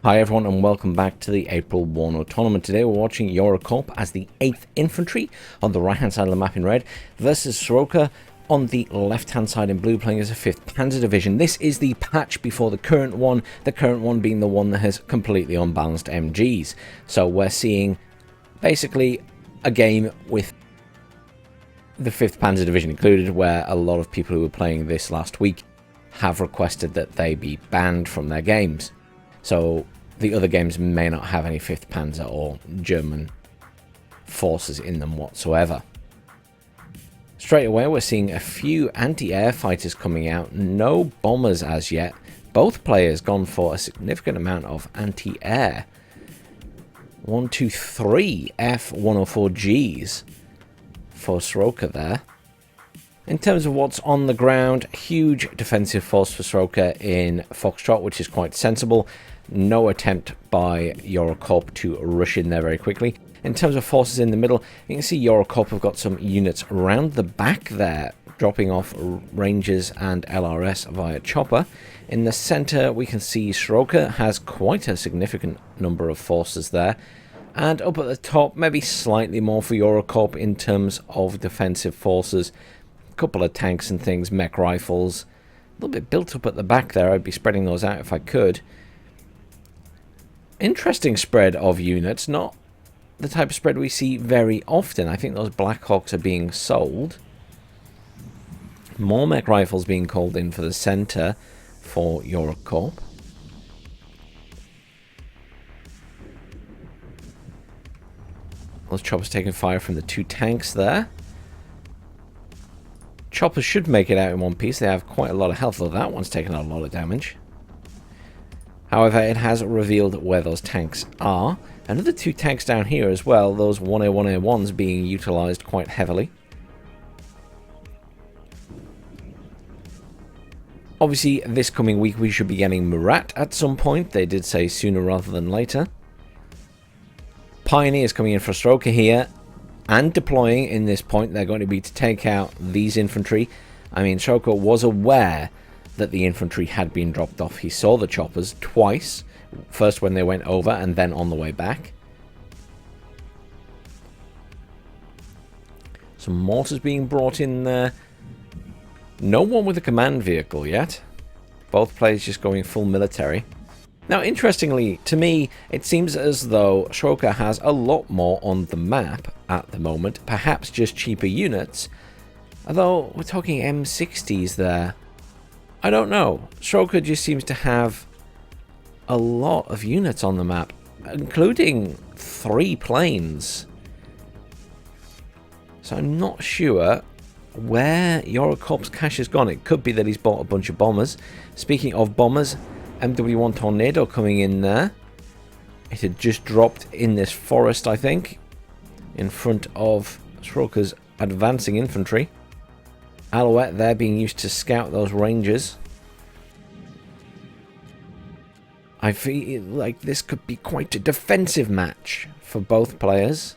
Hi everyone and welcome back to the April WARNO tournament. Today we're watching Corp as the 8th Infantry on the right hand side of the map in red versus Sroker on the left hand side in blue playing as a 5th Panzer Division. This is the patch before the current one being the one that has completely unbalanced MGs. So we're seeing basically a game with the 5th Panzer Division included, where a lot of people who were playing this last week have requested that they be banned from their games. So the other games may not have any 5th Panzer or German forces in them whatsoever. Straight away we're seeing a few anti-air fighters coming out, no bombers as yet. Both players gone for a significant amount of anti-air. 1, 2, 3 F-104Gs for Sroker there. In terms of what's on the ground, huge defensive force for Sroker in Foxtrot, which is quite sensible. No attempt by Corp to rush in there very quickly. In terms of forces in the middle, you can see Corp have got some units around the back there, dropping off Rangers and LRS via chopper. In the center, we can see Sroker has quite a significant number of forces there. And up at the top, maybe slightly more for Corp in terms of defensive forces. Couple of tanks and things, mech rifles, a little bit built up at the back there. I'd be spreading those out if I could. Interesting spread of units, not the type of spread we see very often. I think those Black Hawks are being sold. More mech rifles being called in for the center for Corp. Those choppers taking fire from the 2 tanks there. Choppers should make it out in one piece. They have quite a lot of health, though that one's taken a lot of damage. However, it has revealed where those tanks are. Another 2 tanks down here as well. Those 1A1A1s being utilized quite heavily. Obviously, this coming week we should be getting Murat at some point. They did say sooner rather than later. Pioneers coming in for Sroker here. And deploying in this point, they're going to be to take out these infantry. I mean, Sroker was aware that the infantry had been dropped off. He saw the choppers twice. First when they went over and then on the way back. Some mortars being brought in there. No one with a command vehicle yet. Both players just going full military. Now, interestingly, to me, it seems as though Sroker has a lot more on the map at the moment. Perhaps just cheaper units. Although, we're talking M60s there. I don't know. Sroker just seems to have a lot of units on the map, including 3 planes. So I'm not sure where Corp's cash has gone. It could be that he's bought a bunch of bombers. Speaking of bombers, MW1 Tornado coming in there. It had just dropped in this forest, I think, in front of Sroker's advancing infantry. Alouette there being used to scout those Rangers. I feel like this could be quite a defensive match for both players.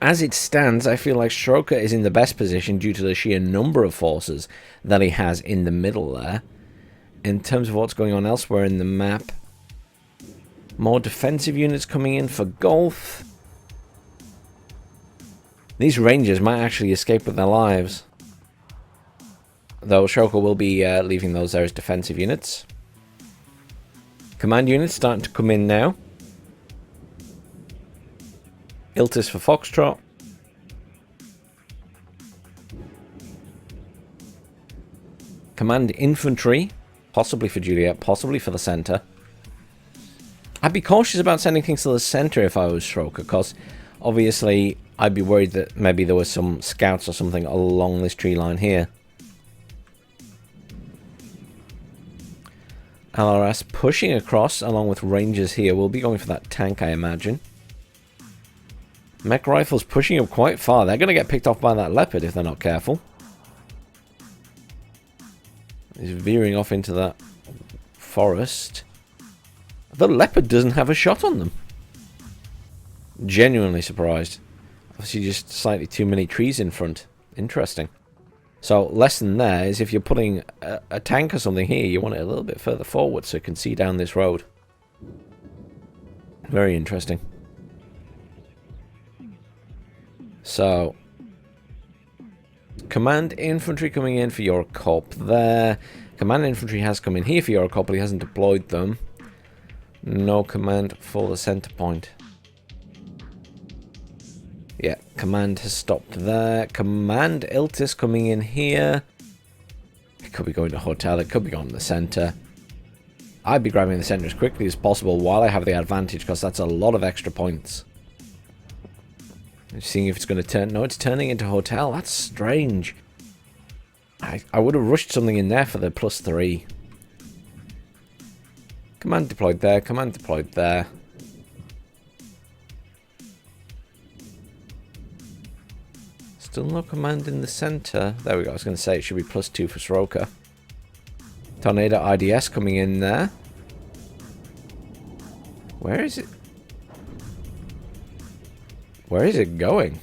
As it stands, I feel like Sroker is in the best position due to the sheer number of forces that he has in the middle there. In terms of what's going on elsewhere in the map, more defensive units coming in for Golf. These Rangers might actually escape with their lives. Though Sroker will be leaving those there as defensive units. Command units starting to come in now. Iltis for Foxtrot. Command infantry. Possibly for Juliet, possibly for the center. I'd be cautious about sending things to the center if I was Sroker, because obviously I'd be worried that maybe there were some scouts or something along this tree line here. LRS pushing across along with Rangers here. We'll be going for that tank, I imagine. Mech rifles pushing up quite far. They're going to get picked off by that Leopard if they're not careful. He's veering off into that forest. The Leopard doesn't have a shot on them. Genuinely surprised. Obviously just slightly too many trees in front. Interesting. So lesson there is if you're putting a tank or something here, you want it a little bit further forward so it can see down this road. Very interesting. So, command infantry coming in for your Corp there. Command infantry has come in here for your Corp, but he hasn't deployed them. No command for the center point. Yeah, command has stopped there. Command Iltis coming in here. It could be going to hotel. It could be going to the center. I'd be grabbing the center as quickly as possible while I have the advantage, because that's a lot of extra points. Seeing if it's going to turn. No, it's turning into hotel. That's strange. I would have rushed something in there for the +3. Command deployed there. Command deployed there. Still no command in the center. There we go. I was going to say it should be +2 for Sroker. Tornado IDS coming in there. Where is it? Where is it going?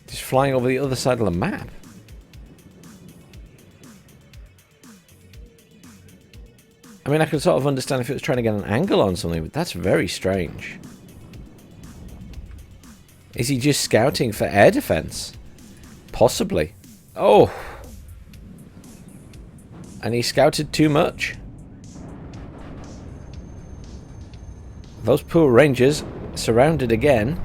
Just flying over the other side of the map. I mean, I could sort of understand if it was trying to get an angle on something, but that's very strange. Is he just scouting for air defense? Possibly. Oh! And he scouted too much. Those poor Rangers surrounded again.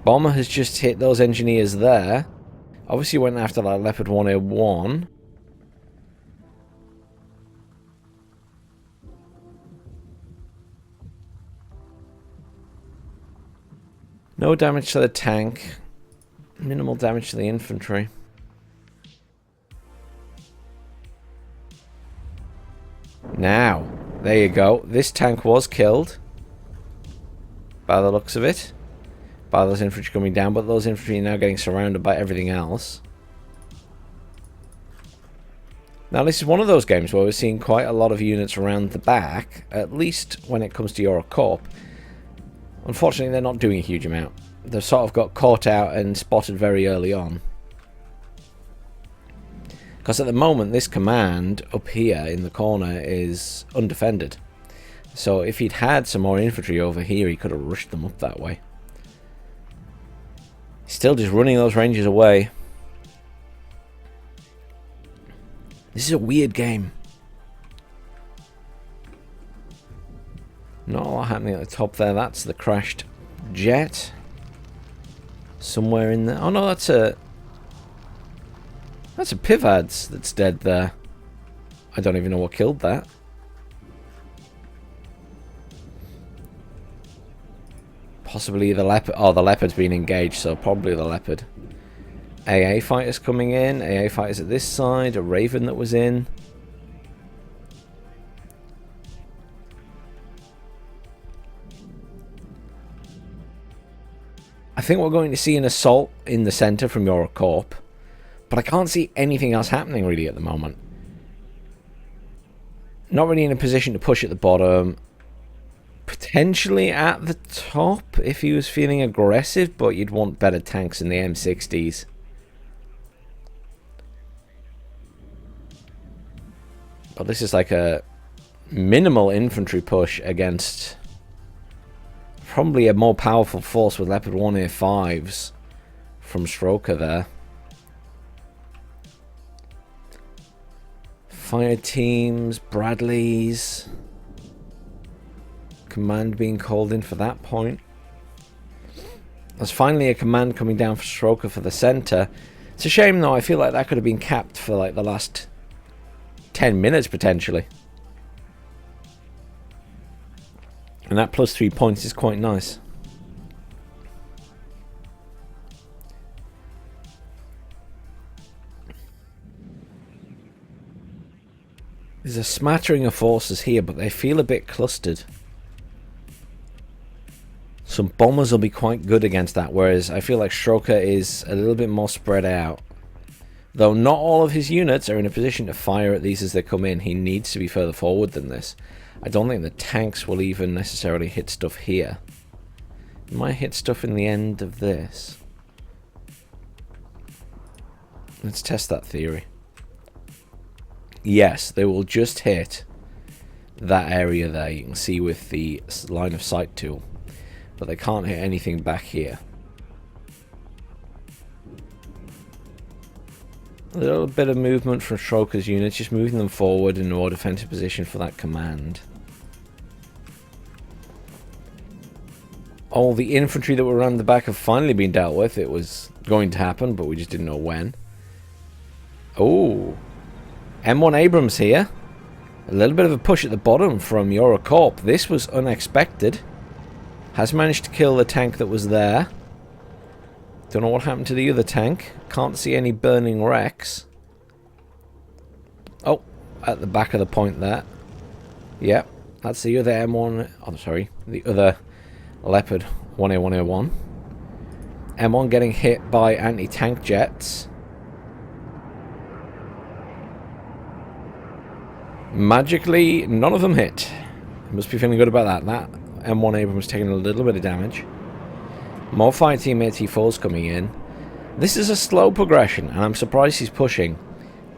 Bomber has just hit those engineers there. Obviously went after that Leopard 101. No damage to the tank. Minimal damage to the infantry. Now, there you go. This tank was killed. By the looks of it. By those infantry coming down, but those infantry are now getting surrounded by everything else. Now, this is one of those games where we're seeing quite a lot of units around the back, at least when it comes to your Corp. Unfortunately, they're not doing a huge amount. They've sort of got caught out and spotted very early on. Because at the moment, this command up here in the corner is undefended. So if he'd had some more infantry over here, he could have rushed them up that way. Still just running those Rangers away. This is a weird game. Not a lot happening at the top there. That's the crashed jet. Somewhere in there. Oh no, that's a Pivads that's dead there. I don't even know what killed that. Possibly the Leopard. Oh, the Leopard's been engaged, so probably the Leopard. AA fighters coming in. AA fighters at this side. A Raven that was in. I think we're going to see an assault in the center from your Corp. But I can't see anything else happening really at the moment. Not really in a position to push at the bottom. Potentially at the top if he was feeling aggressive, but you'd want better tanks in the M60s. But this is like a minimal infantry push against probably a more powerful force with Leopard 1A5s from Sroker there. Fire teams, Bradleys. Command being called in for that point. There's finally a command coming down for Sroker for the center. It's a shame though, I feel like that could have been capped for like the last 10 minutes potentially. And that +3 points is quite nice. There's a smattering of forces here, but they feel a bit clustered. Some bombers will be quite good against that, whereas I feel like Sroker is a little bit more spread out. Though not all of his units are in a position to fire at these as they come in. He needs to be further forward than this. I don't think the tanks will even necessarily hit stuff here. It might hit stuff in the end of this. Let's test that theory. Yes, they will just hit that area there. You can see with the line of sight tool. But they can't hit anything back here. A little bit of movement from Sroker's units, just moving them forward in a more defensive position for that command. All the infantry that were around the back have finally been dealt with. It was going to happen, but we just didn't know when. Oh, M1 Abrams here. A little bit of a push at the bottom from You're Corp. This was unexpected. Has managed to kill the tank that was there. Don't know what happened to the other tank. Can't see any burning wrecks. Oh, at the back of the point there. Yep, that's the other M1. Oh, sorry, the other Leopard 1A1A1. M1 getting hit by anti-tank jets. Magically, none of them hit. Must be feeling good about that. That M1 Abrams taking a little bit of damage. More Fireteam AT4s coming in. This is a slow progression, and I'm surprised he's pushing.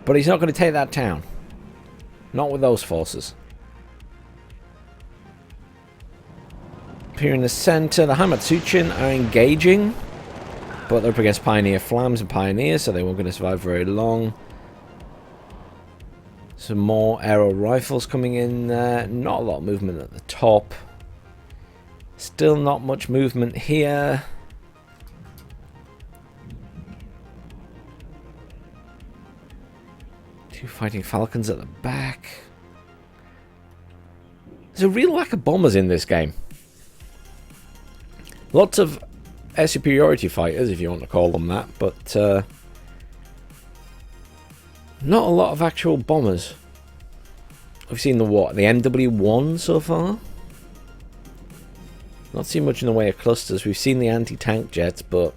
But he's not going to take that town. Not with those forces. Up here in the center, the Hamatsuchin are engaging. But they're up against Pioneer Flams and Pioneers, so they weren't going to survive very long. Some more aero rifles coming in there. Not a lot of movement at the top. Still not much movement here. Two Fighting Falcons at the back. There's a real lack of bombers in this game. Lots of air superiority fighters, if you want to call them that, but not a lot of actual bombers. We've seen the what? The MW1 so far? Not seen much in the way of clusters. We've seen the anti-tank jets, but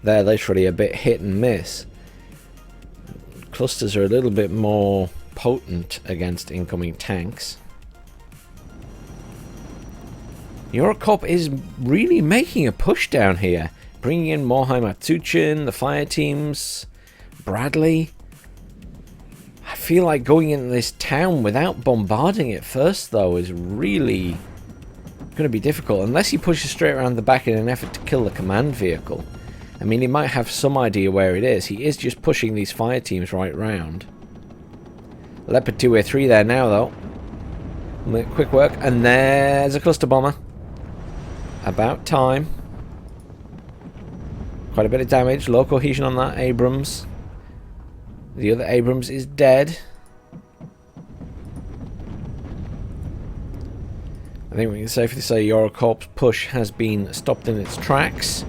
they're literally a bit hit and miss. Clusters are a little bit more potent against incoming tanks. You're Corp is really making a push down here. Bringing in more Hamatsuchin, the fire teams, Bradley. I feel like going into this town without bombarding it first, though, is really going to be difficult. Unless he pushes straight around the back in an effort to kill the command vehicle. I mean, he might have some idea where it is. He is just pushing these fire teams right round. Leopard 2A3 there now, though. Quick work. And there's a cluster bomber. About time. Quite a bit of damage. Low cohesion on that Abrams. The other Abrams is dead. I think we can safely say You're Corp's push has been stopped in its tracks.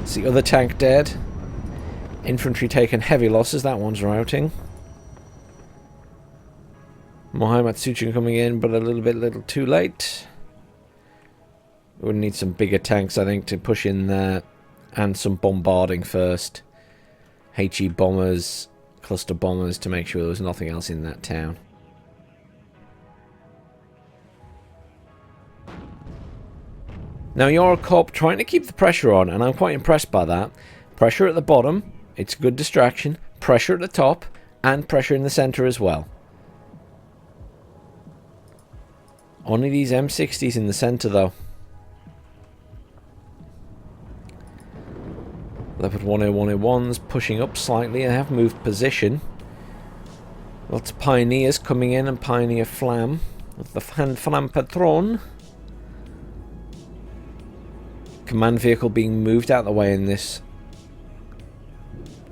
It's the other tank dead. Infantry taking heavy losses. That one's routing. Mohamed Suchin coming in, but a little too late. We would need some bigger tanks, I think, to push in there. And some bombarding first. HE bombers, cluster bombers, to make sure there was nothing else in that town. Now, You're Corp trying to keep the pressure on, and I'm quite impressed by that. Pressure at the bottom, it's a good distraction. Pressure at the top, and pressure in the center as well. Only these M60s in the center, though. Leopard 1A1A1s pushing up slightly. I have moved position. Lots of Pioneers coming in, and Pioneer Flam. With the Flam Patron. Command vehicle being moved out of the way in this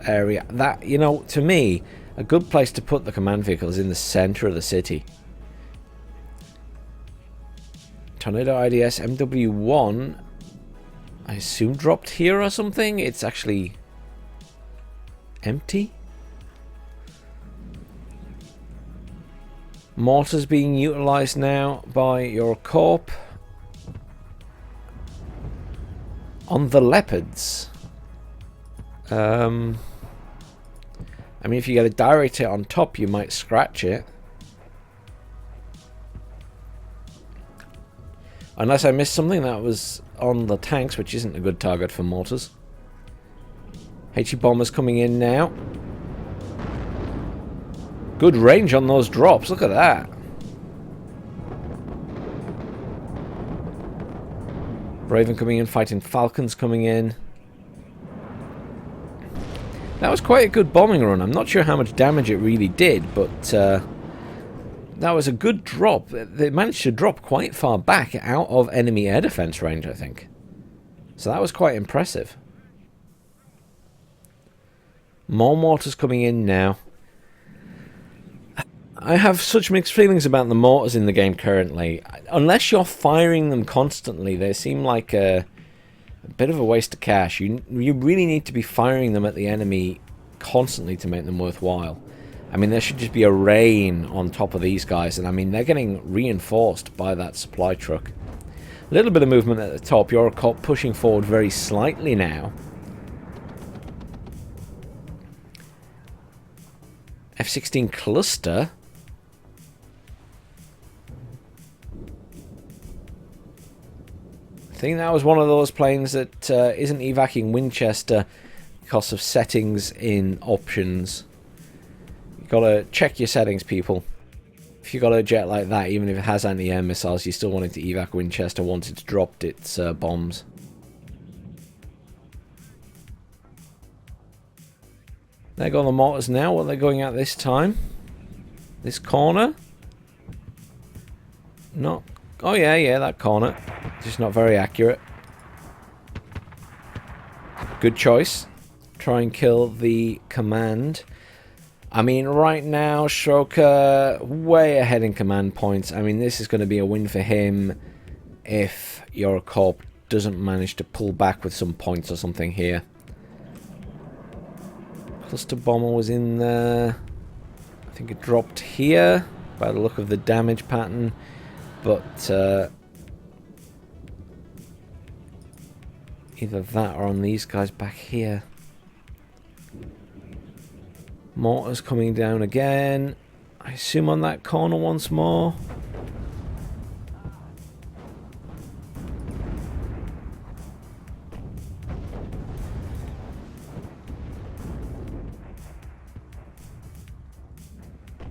area. That, you know, to me, a good place to put the command vehicle is in the center of the city. Tornado IDS MW1, I assume dropped here or something. It's actually empty. Mortars being utilized now by You're Corp. On the Leopards. I mean, if you get a direct hit on top, you might scratch it. Unless I missed something that was on the tanks, which isn't a good target for mortars. HE bombers coming in now. Good range on those drops. Look at that. Raven coming in, fighting Falcons coming in. That was quite a good bombing run. I'm not sure how much damage it really did, but that was a good drop. They managed to drop quite far back out of enemy air defense range, I think. So that was quite impressive. More mortars coming in now. I have such mixed feelings about the mortars in the game currently. Unless you're firing them constantly, they seem like a bit of a waste of cash. You really need to be firing them at the enemy constantly to make them worthwhile. I mean, there should just be a rain on top of these guys, and I mean, they're getting reinforced by that supply truck. A little bit of movement at the top. You're pushing forward very slightly now. F-16 cluster. I think that was one of those planes that isn't evacuating Winchester because of settings in options. You've got to check your settings, people. If you've got a jet like that, even if it has anti-air missiles, you still want it to evac Winchester once it's dropped its bombs. There go the mortars now. What are they going at this time? This corner? Not. Oh yeah, that corner. Just not very accurate. Good choice. Try and kill the command. I mean, right now, Sroker way ahead in command points. I mean, this is going to be a win for him if your Corp doesn't manage to pull back with some points or something here. Cluster bomber was in there. I think it dropped here by the look of the damage pattern. But either that or on these guys back here. Mortars coming down again. I assume on that corner once more.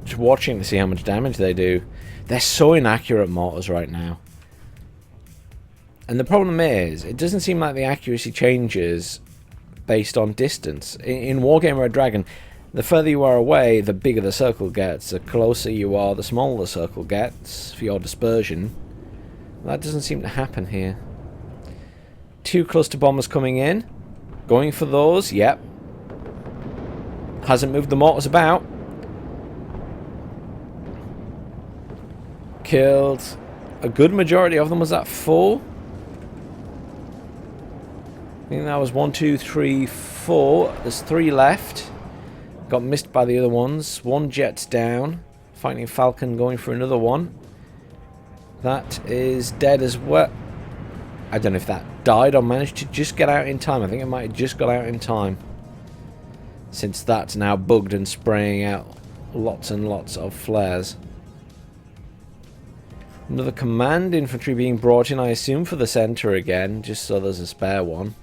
Just watching to see how much damage they do. They're so inaccurate, mortars, right now. And the problem is, it doesn't seem like the accuracy changes based on distance. In Wargame Red Dragon, the further you are away, the bigger the circle gets. The closer you are, the smaller the circle gets for your dispersion. That doesn't seem to happen here. 2 cluster bombers coming in. Going for those, yep. Hasn't moved the mortars about. Killed a good majority of them. Was that 4? I think that was 1, 2, 3, 4. There's 3 left. Got missed by the other ones. 1 jet's down. Fighting Falcon going for another one. That is dead as well. I don't know if that died or managed to just get out in time. I think it might have just got out in time. Since that's now bugged and spraying out lots and lots of flares. Another command infantry being brought in, I assume, for the center again, just so there's a spare one.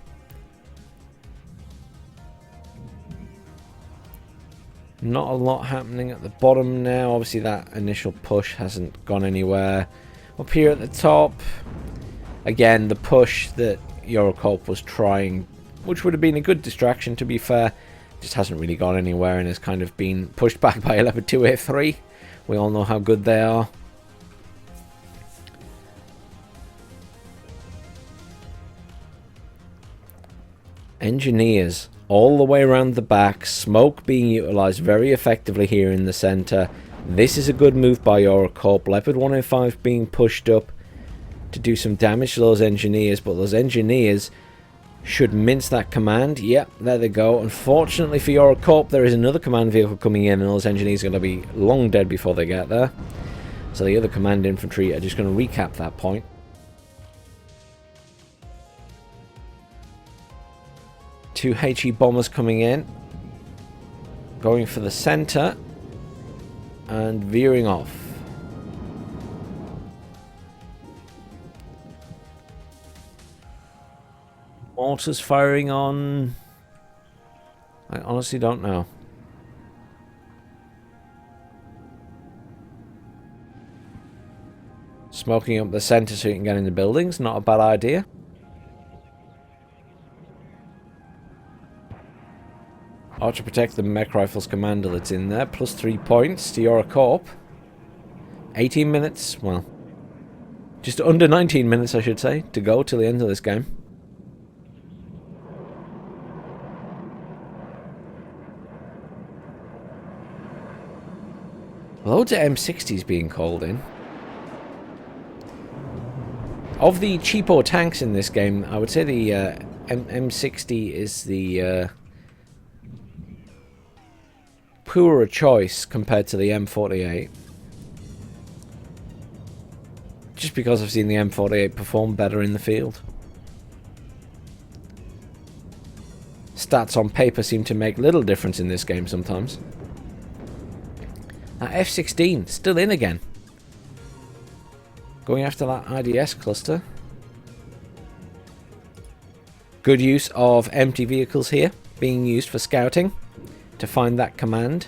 Not a lot happening at the bottom now. Obviously, that initial push hasn't gone anywhere. Up here at the top, again, the push that Corp was trying, which would have been a good distraction, to be fair, just hasn't really gone anywhere and has kind of been pushed back by Leopard 2A3. We all know how good they are. Engineers all the way around the back. Smoke being utilised very effectively here in the centre. This is a good move by Corp. Leopard 105 being pushed up to do some damage to those engineers, but those engineers should mince that command. Yep, there they go. Unfortunately for Corp, there is another command vehicle coming in, and those engineers are going to be long dead before they get there. So the other command infantry are just going to recap that point. 2 HE bombers coming in, going for the center and veering off. Mortars firing on... I honestly don't know. Smoking up the centre so you can get in the buildings, not a bad idea. Archer protect the mech rifles commander that's in there, plus 3 points to your Corp. 18 minutes, well, just under 19 minutes I should say, to go till the end of this game. Loads of M60s being called in. Of the cheapo tanks in this game, I would say the M60 is the poorer choice compared to the M48. Just because I've seen the M48 perform better in the field. Stats on paper seem to make little difference in this game sometimes. That F-16, still in again. Going after that IDS cluster. Good use of empty vehicles here, being used for scouting to find that command.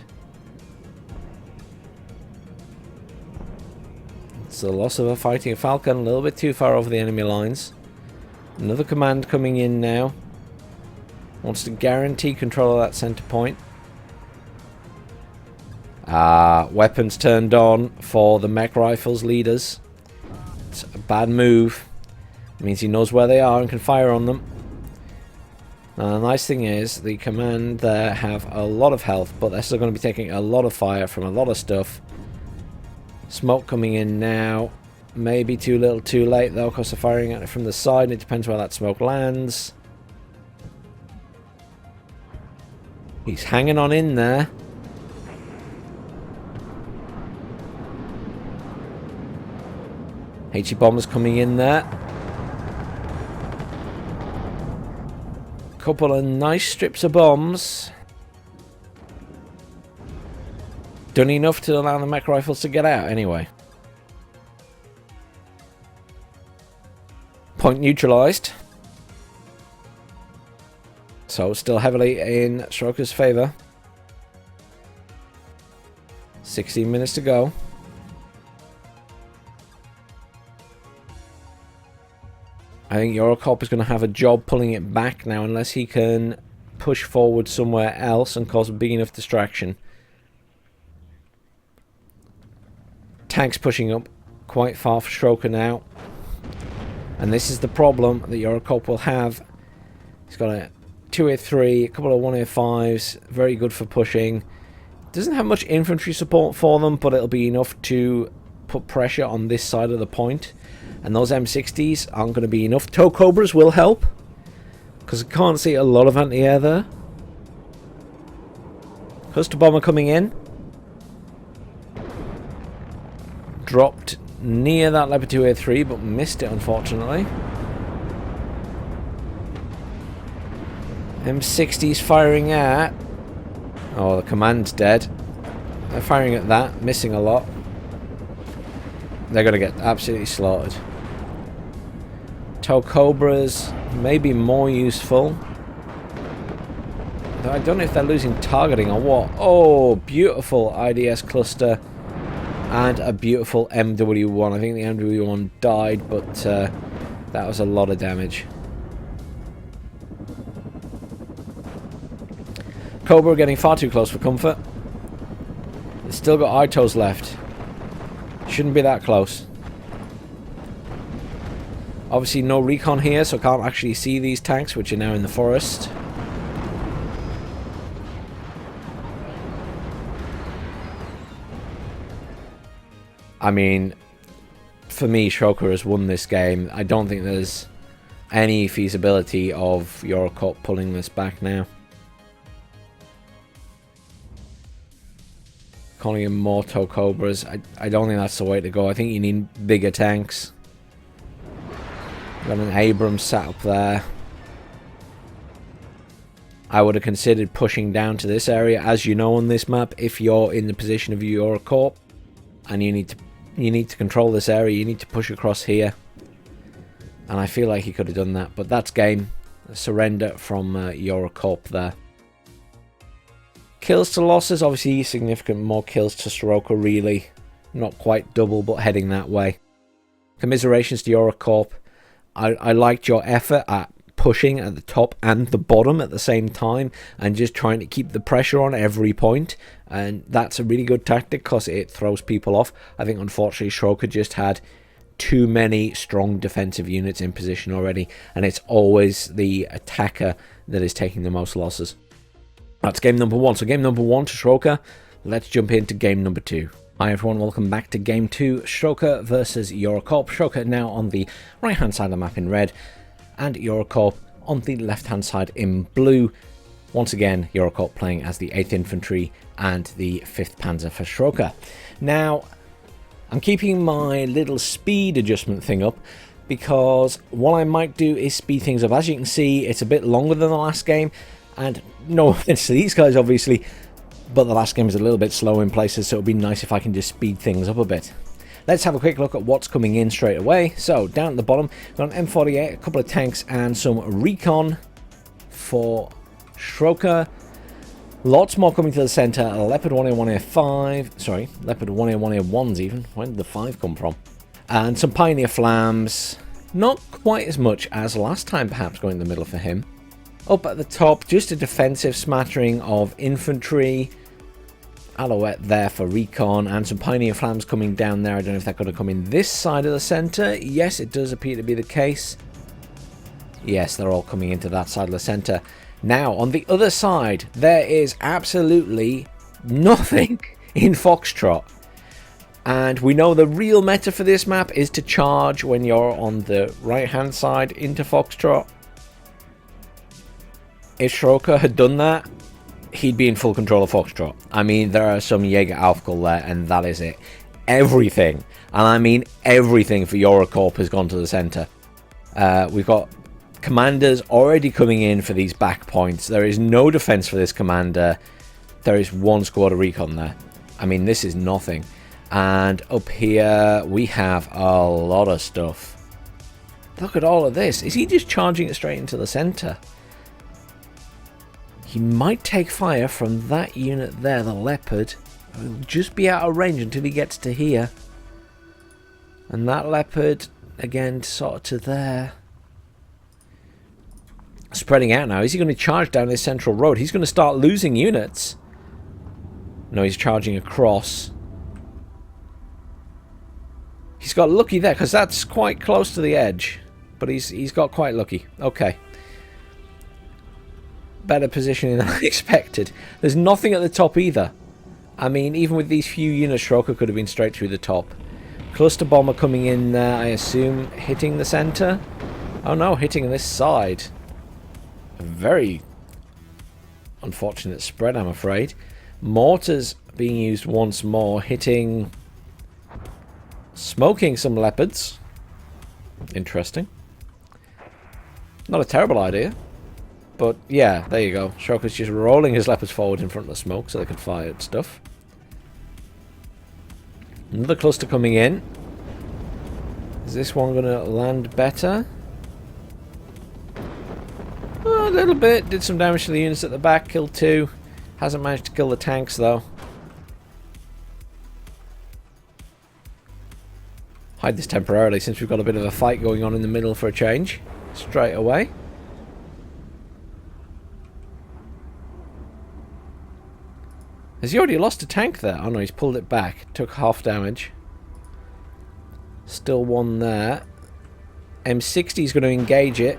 It's the loss of a fighting Falcon, a little bit too far over the enemy lines. Another command coming in now. Wants to guarantee control of that center point. Weapons turned on for the mech rifles leaders. It's a bad move. It means he knows where they are and can fire on them. Now, the nice thing is the command there have a lot of health, but they're still going to be taking a lot of fire from a lot of stuff. Smoke coming in now. Maybe too little too late though, because they're firing at it from the side. It depends where that smoke lands. He's hanging on in there. HE bombers coming in there. Couple of nice strips of bombs. Done enough to allow the mech rifles to get out anyway. Point neutralized. So still heavily in Sroker's favour. 16 minutes to go. I think Corp is going to have a job pulling it back now unless he can push forward somewhere else and cause a big enough distraction. Tanks pushing up quite far for Sroker now. And this is the problem that Corp will have. He's got a 2A3, a couple of 1A5s, very good for pushing. Doesn't have much infantry support for them, but it'll be enough to put pressure on this side of the point. And those M60s aren't going to be enough. Tow Cobras will help, because I can't see a lot of anti-air there. Cluster bomber coming in. Dropped near that Leopard 2A3, but missed it unfortunately. M60's firing at... Oh, the command's dead. They're firing at that, missing a lot. They're going to get absolutely slaughtered. Tow Cobras may be more useful. Though I don't know if they're losing targeting or what. Oh, beautiful IDS cluster. And a beautiful MW1. I think the MW1 died, but that was a lot of damage. Cobra getting far too close for comfort. It's still got ITOs left. Shouldn't be that close. Obviously no recon here, so I can't actually see these tanks, which are now in the forest. I mean, for me, Sroker has won this game. I don't think there's any feasibility of Corp pulling this back now. Calling in more Tow Cobras, I don't think that's the way to go. I think you need bigger tanks. Got an Abrams sat up there. I would have considered pushing down to this area, as you know on this map, if you're in the position of Corp and you need to control this area, you need to push across here. And I feel like he could have done that, but that's game. A surrender from Corp there. Kills to losses, obviously significant more kills to Sroker, really. Not quite double, but heading that way. Commiserations to your Corp. I liked your effort at pushing at the top and the bottom at the same time and just trying to keep the pressure on every point, and that's a really good tactic because it throws people off. I think unfortunately Sroker just had too many strong defensive units in position already, and it's always the attacker that is taking the most losses. That's game number 1. So game number 1 to Sroker. Let's jump into game number 2. Hi everyone, welcome back to game 2, Sroker versus your Corp. Sroker now on the right hand side of the map in red, and your Corp on the left hand side in blue. Once again, your Corp playing as the 8th Infantry and the 5th Panzer for Sroker. Now, I'm keeping my little speed adjustment thing up because what I might do is speed things up. As you can see, it's a bit longer than the last game, and no offense to these guys obviously, but the last game is a little bit slow in places, so it would be nice if I can just speed things up a bit. Let's have a quick look at what's coming in straight away. So, down at the bottom, we've got an M48, a couple of tanks, and some recon for Sroker. Lots more coming to the centre. A Leopard 1A1A5. Sorry, Leopard 1A1A1s even. Where did the 5 come from? And some Pioneer Flams. Not quite as much as last time, perhaps, going in the middle for him. Up at the top, just a defensive smattering of infantry. Alouette there for recon, and some Pioneer Flams coming down there. I don't know if they're going to come in this side of the centre. Yes, it does appear to be the case. Yes, they're all coming into that side of the centre. Now, on the other side, there is absolutely nothing in Foxtrot. And we know the real meta for this map is to charge when you're on the right-hand side into Foxtrot. If Sroker had done that, he'd be in full control of Foxtrot. I mean, there are some Jaeger Aufkull there, and that is it. Everything, and I mean everything for Eurocorp has gone to the centre. We've got commanders already coming in for these back points. There is no defence for this commander. There is one squad of recon there. I mean, this is nothing. And up here, we have a lot of stuff. Look at all of this. Is he just charging it straight into the centre? He might take fire from that unit there, the Leopard. He'll just be out of range until he gets to here. And that Leopard, again, sort of to there. Spreading out now. Is he going to charge down this central road? He's going to start losing units. No, he's charging across. He's got lucky there, because that's quite close to the edge. But he's got quite lucky. Okay. Better positioning than I expected. There's nothing at the top either. I mean, even with these few units, Sroker could have been straight through the top. Cluster bomber coming in there, I assume, hitting the centre. Oh no, hitting this side. A very unfortunate spread, I'm afraid. Mortars being used once more, hitting... Smoking some leopards. Interesting. Not a terrible idea. But yeah, there you go. Sroker's just rolling his leopards forward in front of the smoke so they can fire at stuff. Another cluster coming in. Is this one going to land better? Oh, a little bit. Did some damage to the units at the back. Killed 2. Hasn't managed to kill the tanks though. Hide this temporarily since we've got a bit of a fight going on in the middle for a change. Straight away. Has he already lost a tank there? Oh no, he's pulled it back. Took half damage. Still one there. M60 is going to engage it.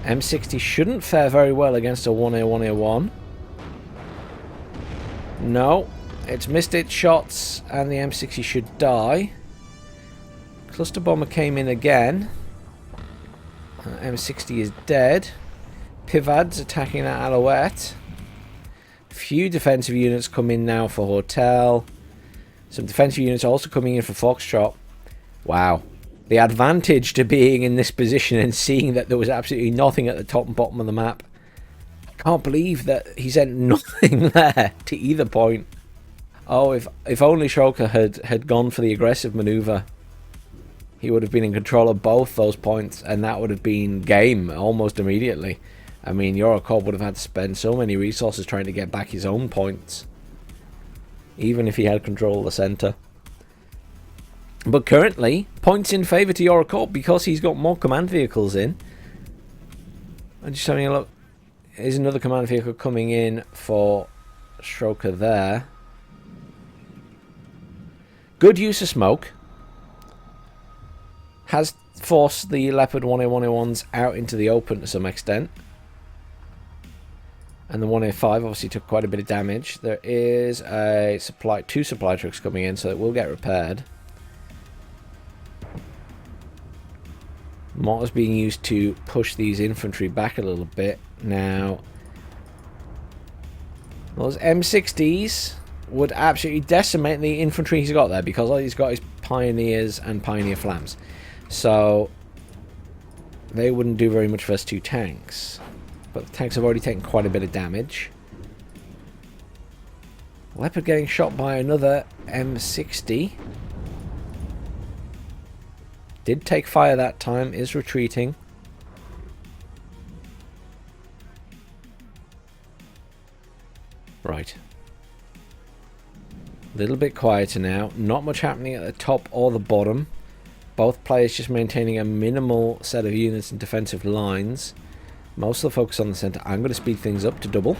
M60 shouldn't fare very well against a 1A1A1. No. It's missed its shots and the M60 should die. Cluster bomber came in again. M60 is dead. Pivad's attacking that Alouette. Few defensive units come in now for Hotel. Some defensive units also coming in for Foxtrot. Wow. The advantage to being in this position and seeing that there was absolutely nothing at the top and bottom of the map. I can't believe that he sent nothing there to either point. Oh, if only Sroker had gone for the aggressive maneuver. He would have been in control of both those points, and that would have been game almost immediately. I mean, Eurocorp would have had to spend so many resources trying to get back his own points. Even if he had control of the centre. But currently, points in favour to Corp because he's got more command vehicles in. I'm just having a look. Here's another command vehicle coming in for Sroker there. Good use of smoke. Has forced the Leopard 1A1A1s out into the open to some extent. And the 1A5 obviously took quite a bit of damage. There is two supply trucks coming in, so it will get repaired. Mortars being used to push these infantry back a little bit. Now, those M60s would absolutely decimate the infantry he's got there, because all he's got is Pioneers and Pioneer Flams. So, they wouldn't do very much for S2 tanks. But the tanks have already taken quite a bit of damage. Leopard getting shot by another M60. Did take fire that time, is retreating. Right. A little bit quieter now. Not much happening at the top or the bottom. Both players just maintaining a minimal set of units and defensive lines. Most of the focus on the center. I'm going to speed things up to double.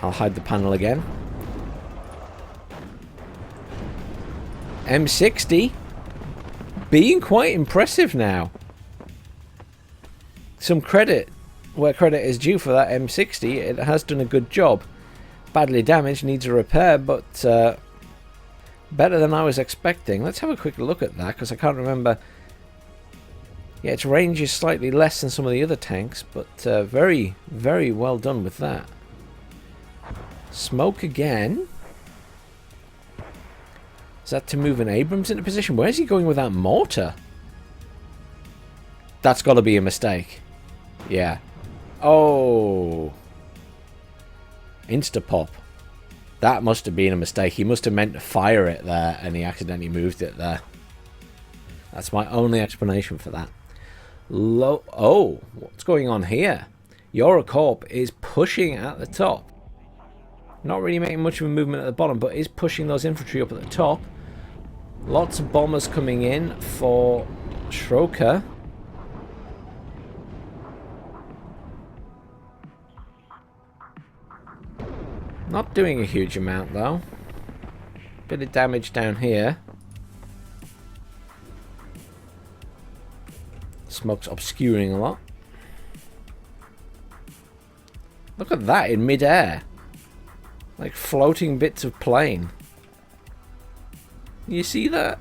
I'll hide the panel again. M60 being quite impressive now. Some credit where credit is due for that M60. It has done a good job. Badly damaged, needs a repair, but better than I was expecting. Let's have a quick look at that, because I can't remember. Yeah, its range is slightly less than some of the other tanks, but very, very well done with that. Smoke again. Is that to move an Abrams into position? Where's he going with that mortar? That's got to be a mistake. Yeah. Oh. Insta-pop. That must have been a mistake. He must have meant to fire it there, and he accidentally moved it there. That's my only explanation for that. Oh, what's going on here? Corp is pushing at the top. Not really making much of a movement at the bottom, but is pushing those infantry up at the top. Lots of bombers coming in for Sroker. Not doing a huge amount though. Bit of damage down here. Smoke's obscuring a lot. Look at that in mid-air. Like floating bits of plane. You see that?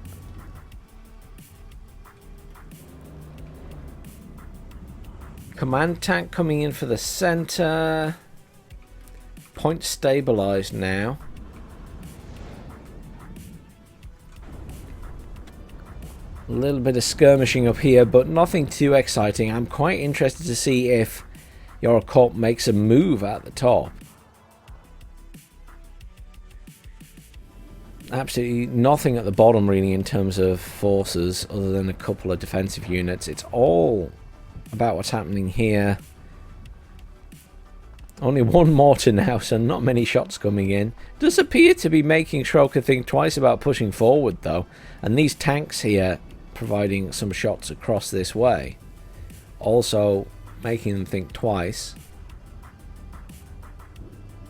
Command tank coming in for the center. Point stabilized now. A little bit of skirmishing up here, but nothing too exciting. I'm quite interested to see if Corp makes a move at the top. Absolutely nothing at the bottom really in terms of forces other than a couple of defensive units. It's all about what's happening here. Only one mortar now, so not many shots coming in. Does appear to be making Sroker think twice about pushing forward though. And these tanks here providing some shots across this way. Also making them think twice.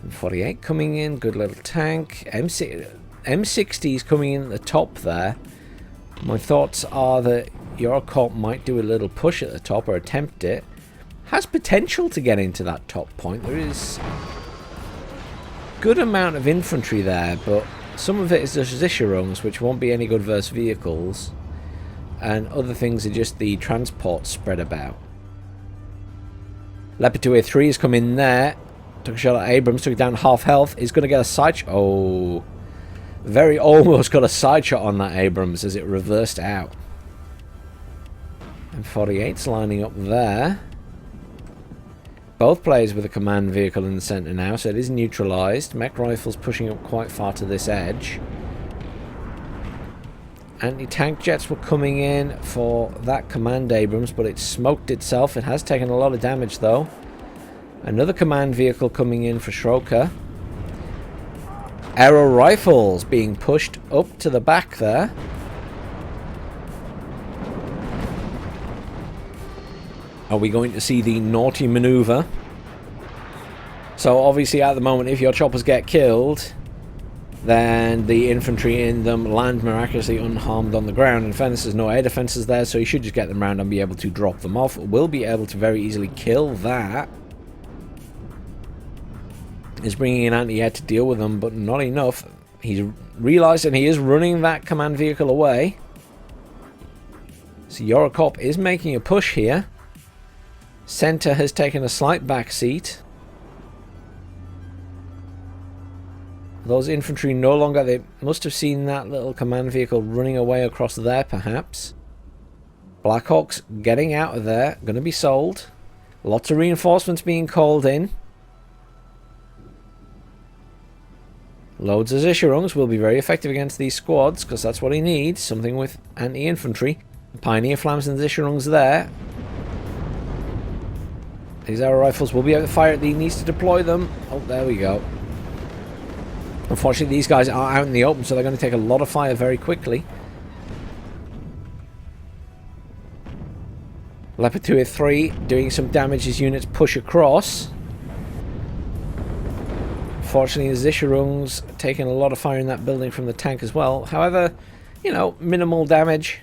M48 coming in, good little tank. M60's coming in at the top there. My thoughts are that Corp might do a little push at the top or attempt it. Has potential to get into that top point. There is good amount of infantry there, but some of it is the Zisharungs, which won't be any good versus vehicles, and other things are just the transport spread about. Leopard 2A3 has come in there, took a shot at Abrams, took it down half health, is going to get a side shot. Oh, very almost got a side shot on that Abrams as it reversed out. And 48's lining up there. Both players with a command vehicle in the centre now, so it is neutralised. Mech rifles pushing up quite far to this edge. Anti-tank jets were coming in for that command Abrams, but it smoked itself. It has taken a lot of damage though. Another command vehicle coming in for Sroker. Aero rifles being pushed up to the back there. Are we going to see the naughty maneuver? So obviously at the moment, if your choppers get killed, then the infantry in them land miraculously unharmed on the ground. In fairness, there's no air defenses there, so you should just get them round and be able to drop them off. We'll be able to very easily kill that. He's bringing in anti-air to deal with them, but not enough. He's realised and he is running that command vehicle away. So your Corp is making a push here. Centre has taken a slight back seat. Those infantry no longer... They must have seen that little command vehicle running away across there, perhaps. Blackhawks getting out of there. Going to be sold. Lots of reinforcements being called in. Loads of Zisharungs will be very effective against these squads, because that's what he needs. Something with anti-infantry. Pioneer Flams and Zisharungs there. These arrow rifles will be able to fire. He needs to deploy them. Oh, there we go. Unfortunately, these guys are out in the open, so they're going to take a lot of fire very quickly. Leopard 2A3 doing some damage as units push across. Unfortunately, the Zisharungs taking a lot of fire in that building from the tank as well. However, you know, minimal damage.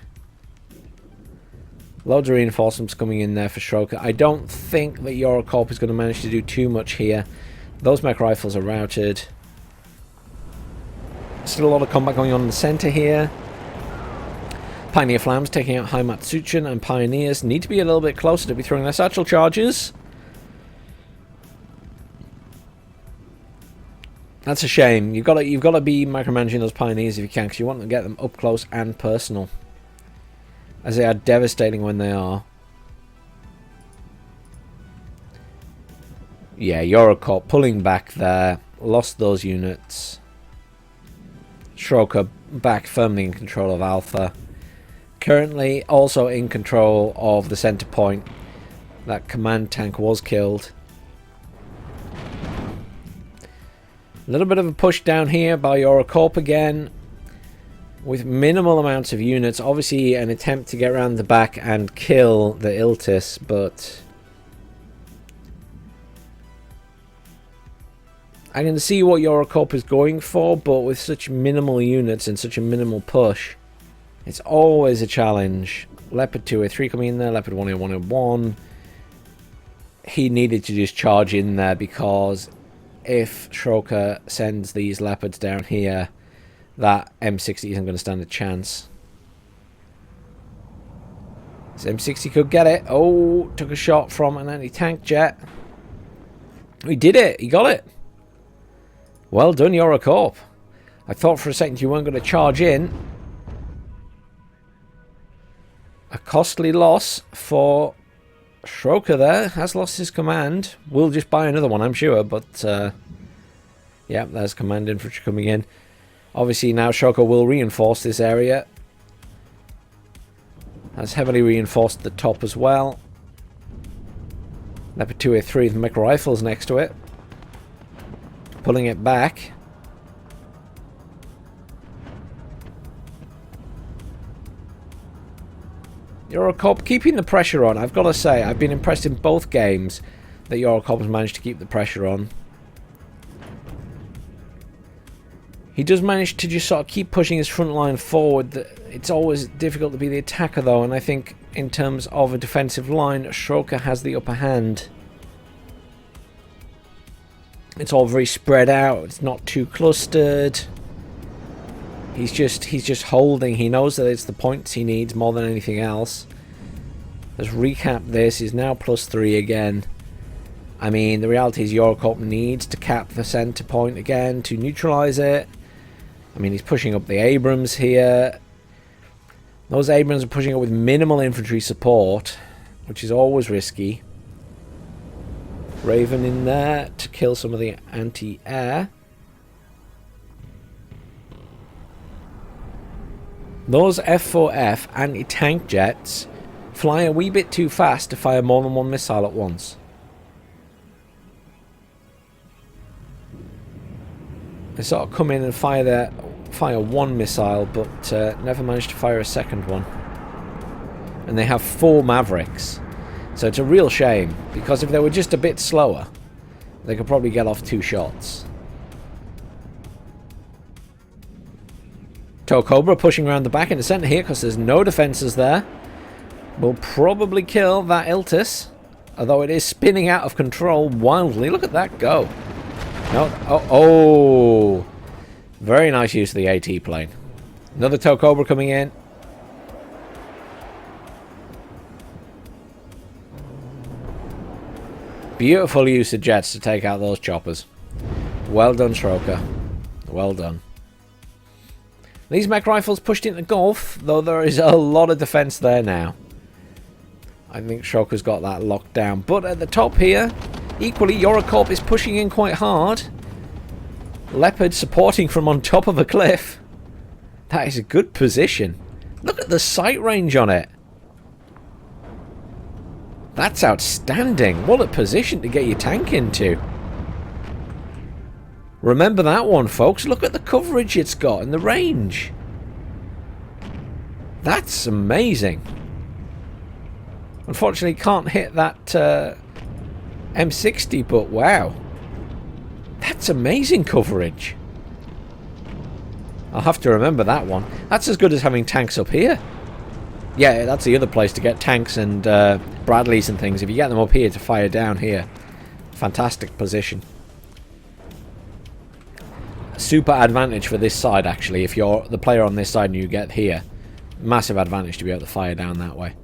Loads of reinforcements coming in there for Sroker. I don't think that your Corp is going to manage to do too much here. Those mech rifles are routed. Still a lot of combat going on in the centre here. Pioneer Flams taking out Haimatsuchin, and Pioneers need to be a little bit closer to be throwing their satchel charges. That's a shame. You've got to be micromanaging those Pioneers if you can, because you want to get them up close and personal, as they are devastating when they are. Yeah, Eurocorp pulling back there. Lost those units. Sroker back firmly in control of Alpha. Currently also in control of the center point. That command tank was killed. A little bit of a push down here by Eurocorp again. With minimal amounts of units. Obviously an attempt to get around the back and kill the Iltis, but I can see what Eurocorp is going for, but with such minimal units and such a minimal push, it's always a challenge. Leopard 2A3 coming in there, Leopard 1A1A1. He needed to just charge in there, because if Sroker sends these Leopards down here, that M60 isn't going to stand a chance. This M60 could get it. Oh, took a shot from an anti-tank jet. He did it. He got it. Well done, Eurocorp. I thought for a second you weren't going to charge in. A costly loss for Sroker there. Has lost his command. We'll just buy another one, I'm sure. But, yeah, there's command infantry coming in. Obviously now Sroker will reinforce this area. Has heavily reinforced the top as well. Leopard 2A3 with mech rifles next to it. Pulling it back. Eurocorp keeping the pressure on. I've got to say, I've been impressed in both games that Eurocorp has managed to keep the pressure on. He does manage to just sort of keep pushing his front line forward. It's always difficult to be the attacker though, and I think in terms of a defensive line, Sroker has the upper hand. It's all very spread out. It's not too clustered. He's just holding. He knows that it's the points he needs more than anything else. Let's recap this. He's now +3 again. I mean, the reality is Eurocorp needs to cap the center point again to neutralize it. I mean, he's pushing up the Abrams here. Those Abrams are pushing up with minimal infantry support, which is always risky. Raven in there to kill some of the anti-air. Those F4F anti-tank jets fly a wee bit too fast to fire more than one missile at once. They sort of come in and fire one missile, but never manage to fire a second one. And they have 4 Mavericks. So it's a real shame, because if they were just a bit slower, they could probably get off 2 shots. Cobra pushing around the back in the center here because there's no defenses there. Will probably kill that Iltis, although it is spinning out of control wildly. Look at that go. No, oh, very nice use of the AT plane. Another Cobra coming in. Beautiful use of jets to take out those choppers. Well done, Sroker. Well done. These mech rifles pushed into golf, though there is a lot of defense there now. I think Sroker's got that locked down. But at the top here, equally, Corp is pushing in quite hard. Leopard supporting from on top of a cliff. That is a good position. Look at the sight range on it. That's outstanding. What a position to get your tank into. Remember that one, folks. Look at the coverage it's got and the range. That's amazing. Unfortunately, can't hit that M60, but wow. That's amazing coverage. I'll have to remember that one. That's as good as having tanks up here. Yeah, that's the other place to get tanks and Bradleys and things. If you get them up here to fire down here. Fantastic position. Super advantage for this side, actually. If you're the player on this side and you get here. Massive advantage to be able to fire down that way.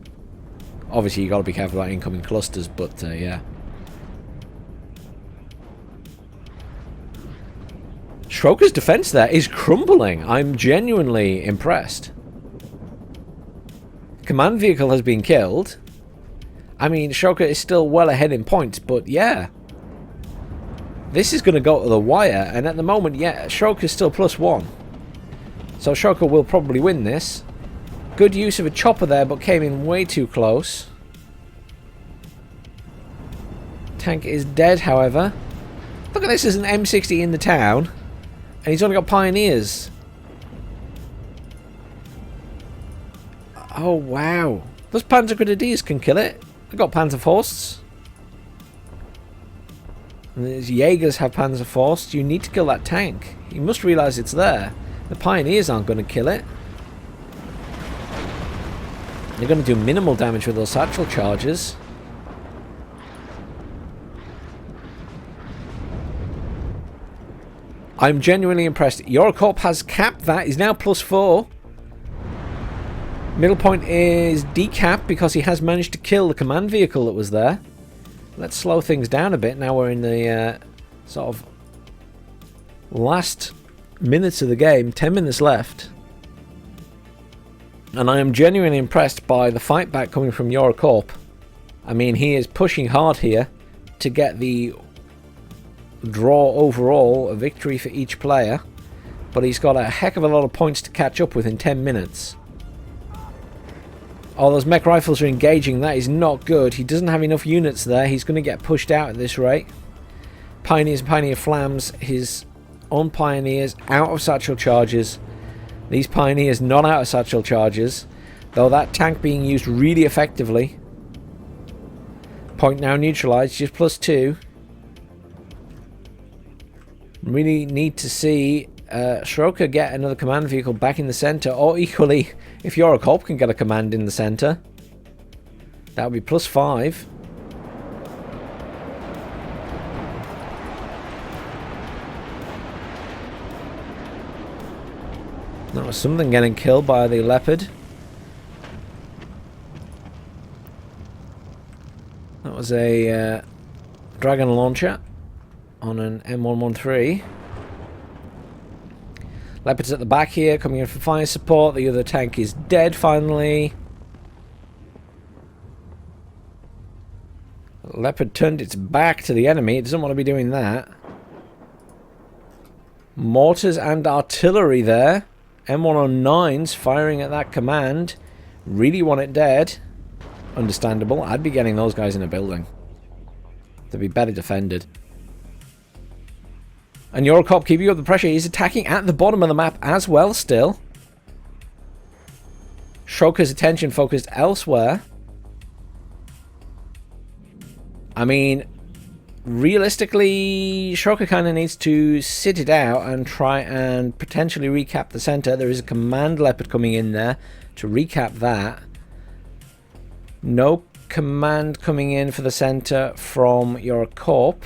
Obviously, you got to be careful about incoming clusters, but yeah. Sroker's defense there is crumbling. I'm genuinely impressed. Command vehicle has been killed. I mean, Sroker is still well ahead in points, but yeah. This is going to go to the wire, and at the moment, yeah, Sroker's still +1. So Sroker will probably win this. Good use of a chopper there, but came in way too close. Tank is dead, however. Look at this, there's an M60 in the town, and he's only got pioneers. Oh, wow. Those Panzergrenadiers can kill it. They've got Panzerfausts. And these Jaegers have Panzerfausts. You need to kill that tank. You must realise it's there. The pioneers aren't going to kill it. They're going to do minimal damage with those satchel charges. I'm genuinely impressed. Corp has capped that. He's now +4. Middle point is decapped because he has managed to kill the command vehicle that was there. Let's slow things down a bit. Now we're in the sort of last minutes of the game. 10 minutes left. And I am genuinely impressed by the fight back coming from Corp. I mean, he is pushing hard here to get the draw overall, a victory for each player. But he's got a heck of a lot of points to catch up with in 10 minutes. Oh, those mech rifles are engaging. That is not good. He doesn't have enough units there. He's going to get pushed out at this rate. Pioneers and Pioneer Flams. His own Pioneers out of satchel charges. These Pioneers not out of satchel charges. Though that tank being used really effectively. Point now neutralized. Just +2. Really need to see Sroker get another command vehicle back in the center, or equally, if Corp can get a command in the center, that would be +5. That was something getting killed by the Leopard. That was a Dragon launcher on an M113. Leopard's at the back here, coming in for fire support. The other tank is dead, finally. Leopard turned its back to the enemy. It doesn't want to be doing that. Mortars and artillery there. M109s firing at that command. Really want it dead. Understandable. I'd be getting those guys in a building. They'd be better defended. And Corp keeping up the pressure. He's attacking at the bottom of the map as well still. Sroker's attention focused elsewhere. I mean, realistically, Sroker kind of needs to sit it out and try and potentially recap the center. There is a command leopard coming in there to recap that. No command coming in for the center from your Corp.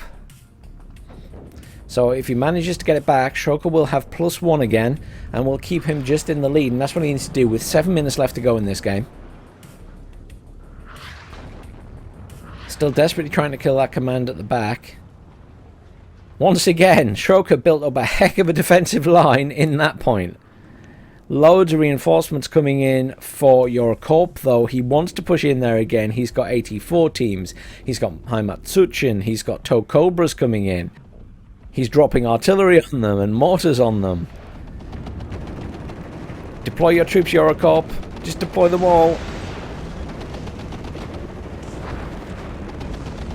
So if he manages to get it back, Sroker will have +1 again, and will keep him just in the lead, and that's what he needs to do with 7 minutes left to go in this game. Still desperately trying to kill that command at the back. Once again, Sroker built up a heck of a defensive line in that point. Loads of reinforcements coming in for your Corp, though. He wants to push in there again. He's got 84 teams. He's got Heimatsuchin. He's got Tow Cobras coming in. He's dropping artillery on them and mortars on them. Deploy your troops, Eurocorp. Just deploy them all.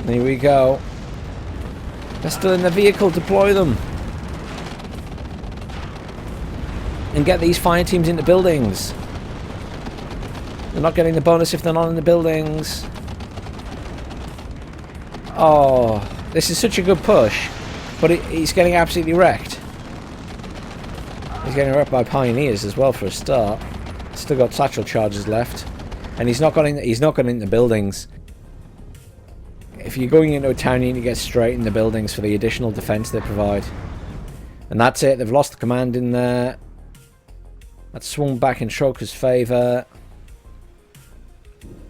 There we go. They're still in the vehicle. Deploy them. And get these fire teams into buildings. They're not getting the bonus if they're not in the buildings. Oh, this is such a good push. But he's getting absolutely wrecked. He's getting wrecked by pioneers as well for a start. Still got satchel charges left. And he's not getting into buildings. If you're going into a town, you need to get straight in the buildings for the additional defense they provide. And that's it. They've lost the command in there. That's swung back in Sroker's favour.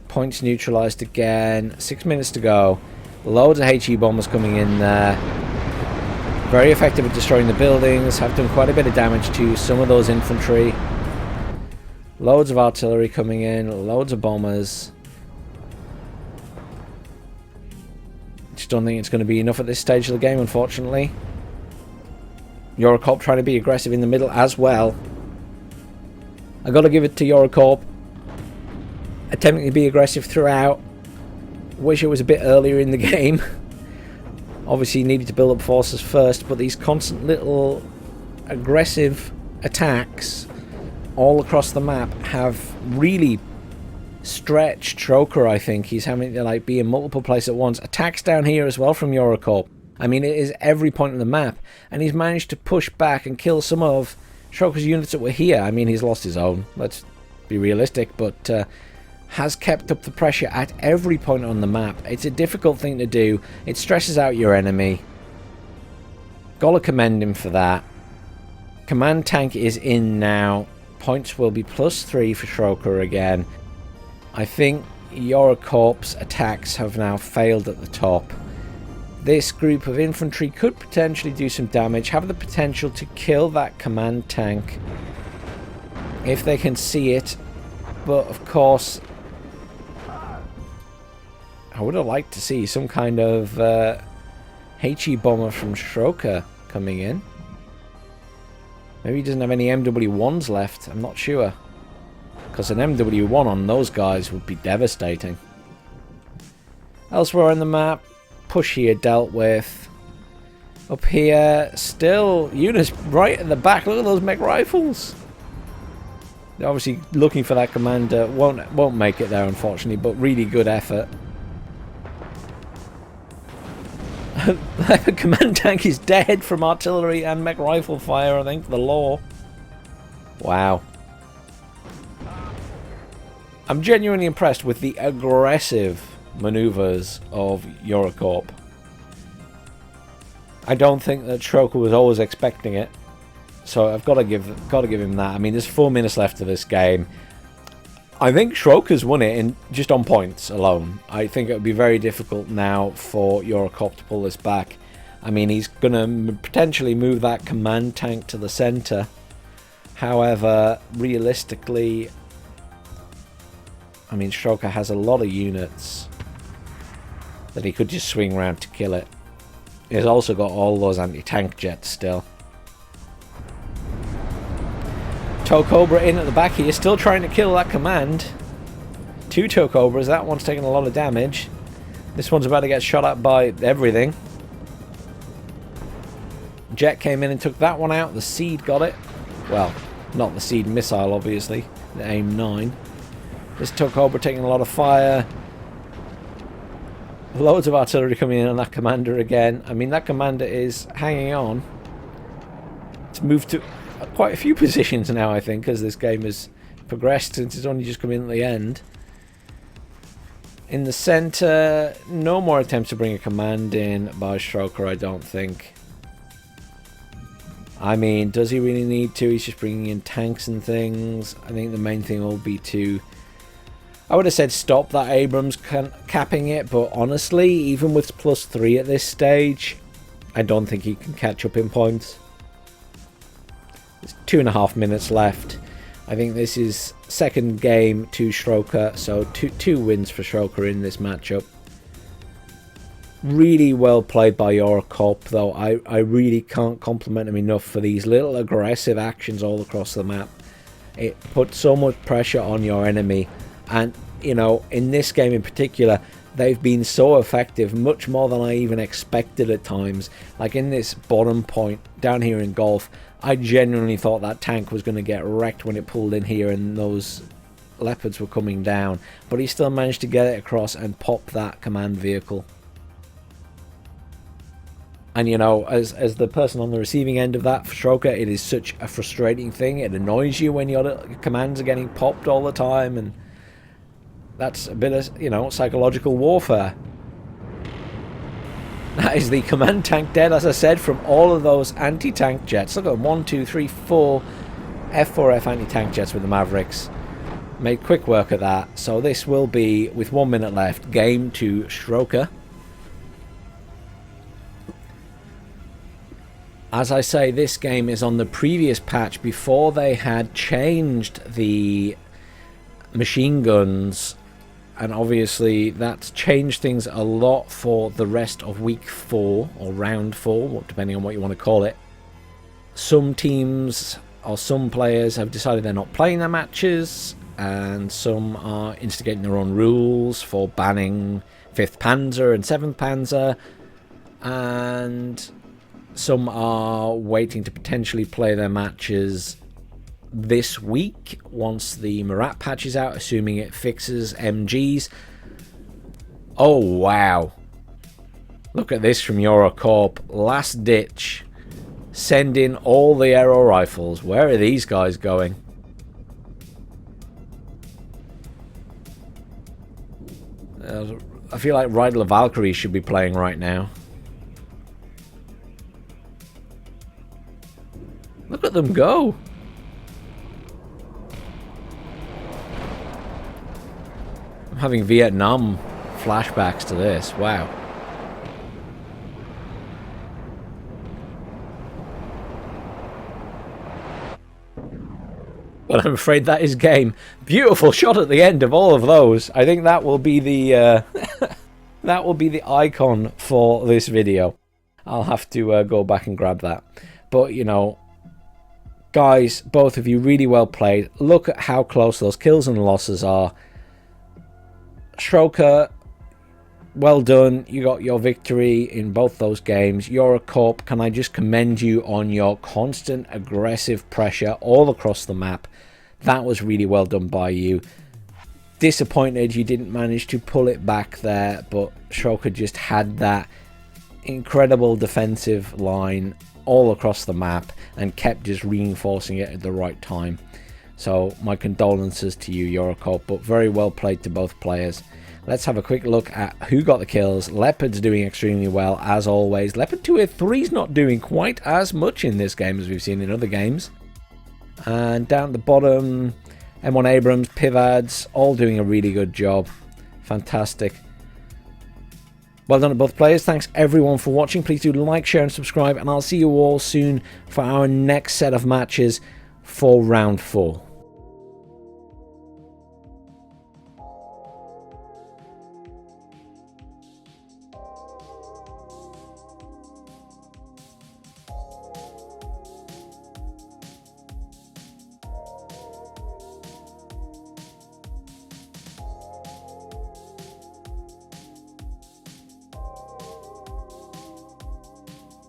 Points neutralised again. 6 minutes to go. Loads of HE bombers coming in there. Very effective at destroying the buildings. Have done quite a bit of damage to some of those infantry. Loads of artillery coming in. Loads of bombers. Just don't think it's going to be enough at this stage of the game, unfortunately. Eurocorp trying to be aggressive in the middle as well. I got to give it to Eurocorp. Attempting to be aggressive throughout. Wish it was a bit earlier in the game. Obviously needed to build up forces first, but these constant little aggressive attacks all across the map have really stretched Sroker, I think. He's having to like be in multiple places at once. Attacks down here as well from Eurocorp. I mean, it is every point of the map, and he's managed to push back and kill some of Sroker's units that were here. I mean, he's lost his own, let's be realistic, but has kept up the pressure at every point on the map. It's a difficult thing to do. It stresses out your enemy. Gotta commend him for that. Command tank is in now. Points will be +3 for Sroker again. I think Eurocorp's attacks have now failed at the top. This group of infantry could potentially do some damage, have the potential to kill that command tank if they can see it, but of course I would have liked to see some kind of HE bomber from Sroker coming in. Maybe he doesn't have any MW1s left, I'm not sure, because an MW1 on those guys would be devastating. Elsewhere on the map, push here dealt with. Up here, still units right at the back. Look at those mech rifles. They're obviously looking for that commander. Won't make it there, unfortunately, but really good effort. The command tank is dead from artillery and mech rifle fire, I think, the law. Wow. I'm genuinely impressed with the aggressive maneuvers of Eurocorp. I don't think that Sroker was always expecting it, so I've got to give him that. I mean, there's 4 minutes left of this game. I think Sroker's won it just on points alone. I think it would be very difficult now for Eurocorp to pull this back. I mean, he's going to potentially move that command tank to the center. However, realistically, I mean, Sroker has a lot of units that he could just swing around to kill it. He's also got all those anti-tank jets still. Tow Cobra in at the back here, still trying to kill that command. 2 Tow Cobras, that one's taking a lot of damage. This one's about to get shot at by everything. Jet came in and took that one out, the Seed got it. Well, not the Seed missile, obviously, the AIM-9. This Tow Cobra taking a lot of fire. Loads of artillery coming in on that commander again. I mean, that commander is hanging on. It's moved to quite a few positions now, I think, as this game has progressed since it's only just come in at the end. In the centre, no more attempts to bring a command in by Sroker, I don't think. I mean, does he really need to? He's just bringing in tanks and things. I think the main thing will be to... I would have said stop that Abrams capping it, but honestly, even with +3 at this stage, I don't think he can catch up in points. There's 2.5 minutes left. I think this is second game to Sroker, so two wins for Sroker in this matchup. Really well played by your Corp, though. I really can't compliment him enough for these little aggressive actions all across the map. It puts so much pressure on your enemy, and you know, in this game in particular, they've been so effective, much more than I even expected at times. Like in this bottom point down here in Gulf, I genuinely thought that tank was going to get wrecked when it pulled in here and those leopards were coming down, but he still managed to get it across and pop that command vehicle. And you know, as the person on the receiving end of that for Sroker, it is such a frustrating thing. It annoys you when your commands are getting popped all the time, and that's a bit of, you know, psychological warfare. That is the command tank dead, as I said, from all of those anti-tank jets. Look at them, 1, 2, 3, 4 F4F anti-tank jets with the Mavericks. Made quick work of that. So this will be, with 1 minute left, game to Sroker. As I say, this game is on the previous patch before they had changed the machine guns, and obviously that's changed things a lot for the rest of week 4 or round 4, depending on what you want to call it. Some teams or some players have decided they're not playing their matches, and some are instigating their own rules for banning 5th Panzer and 7th Panzer, and some are waiting to potentially play their matches this week once the Marat patch is out, assuming it fixes MGs. Oh wow, look at this from Eurocorp. Last ditch, send in all the aero rifles. Where are these guys going? I feel like Riddler Valkyrie should be playing right now. Look at them go. I'm having Vietnam flashbacks to this. Wow. But I'm afraid that is game. Beautiful shot at the end of all of those. I think that will be the that will be the icon for this video. I'll have to go back and grab that. But you know, guys, both of you really well played. Look at how close those kills and losses are. Sroker, well done. You got your victory in both those games. You're a Corp. Can I just commend you on your constant aggressive pressure all across the map? That was really well done by you. Disappointed you didn't manage to pull it back there, but Sroker just had that incredible defensive line all across the map and kept just reinforcing it at the right time. So my condolences to you, Eurocorp, but very well played to both players. Let's have a quick look at who got the kills. Leopard's doing extremely well, as always. Leopard 283's not doing quite as much in this game as we've seen in other games. And down at the bottom, M1 Abrams, Pivads, all doing a really good job. Fantastic. Well done to both players. Thanks everyone for watching. Please do like, share and subscribe, and I'll see you all soon for our next set of matches for round 4.